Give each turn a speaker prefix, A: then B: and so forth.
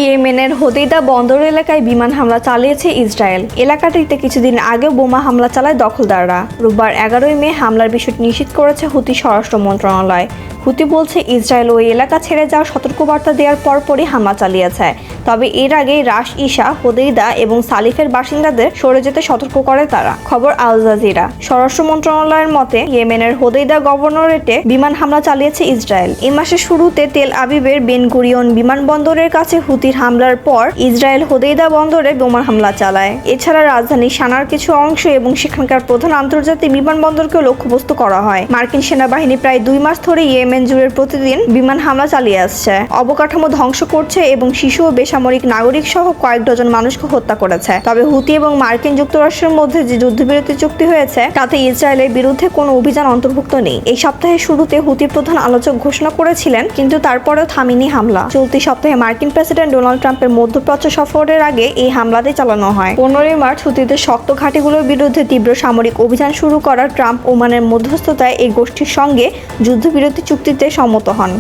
A: ইয়েমেনের হোদেইদা বন্দর এলাকায় বিমান হামলা চালিয়েছে ইসরায়েল। এলাকাটিতে কিছুদিন আগেও বোমা হামলা চালায় দখলদাররা। রোববার 11 মে হামলার বিষয়টি নিশ্চিত করেছে হুতি স্বরাষ্ট্র মন্ত্রণালয়। হুতি বলছে ইসরায়েল ওই এলাকা ছেড়ে যাওয়ার সতর্কবার্তা দেওয়ার পরপরই হামলা চালিয়েছে। তবে এর আগে রাশ ইশা, হোদেইদা এবং সালিফের বাসিন্দাদের সরে যেতে সতর্ক করে তারা। খবর আল জাজিরা। স্বরাষ্ট্র মন্ত্রণালয়ের মতে ইয়েমেনের হোদেইদা গভর্নরেটে বিমান হামলা চালিয়েছে ইসরায়েল। এই মাসের শুরুতে তেল আবিবের বেন গুরিয়ন বিমানবন্দরের কাছে হুতির হামলার পর ইসরায়েল হোদেইদা বন্দরে বোমা হামলা চালায়। এছাড়া রাজধানী সানার কিছু অংশ এবং সেখানকার প্রধান আন্তর্জাতিক বিমানবন্দরকেও লক্ষ্যবস্তু করা হয়। মার্কিন সেনাবাহিনী প্রায় 2 মাস ধরে ইয়েমেন জুড়ে প্রতিদিন বিমান হামলা চালিয়ে আসছে, অবকাঠামো ধ্বংস করছে এবং শিশু ও বেসামরিক নাগরিক সহ কয়েক ডজন মানুষকে হত্যা করেছে। তবে হুতি এবং মার্কিন যুক্তরাষ্ট্রের মধ্যে যে যুদ্ধবিরতি চুক্তি হয়েছে তাতে ইসরায়েলের বিরুদ্ধে কোনো অভিযান অন্তর্ভুক্ত নেই। এই সপ্তাহের শুরুতে হুতির প্রধান আলোচক ঘোষণা করেছিলেন, কিন্তু তারপরেও থামেনি হামলা। চলতি সপ্তাহে মার্কিন প্রেসিডেন্ট ডোনাল্ড ট্রাম্পের মধ্যপ্রাচ্য সফরের আগে এই হামলাটি চালানো হয়। 15 মার্চ হুতিদের শক্ত ঘাঁটিগুলোর বিরুদ্ধে তীব্র সামরিক অভিযান শুরু করা ট্রাম্প ওমানের মধ্যস্থতায় এই গোষ্ঠীর সঙ্গে যুদ্ধবিরতি চুক্তিতে সম্মত হন।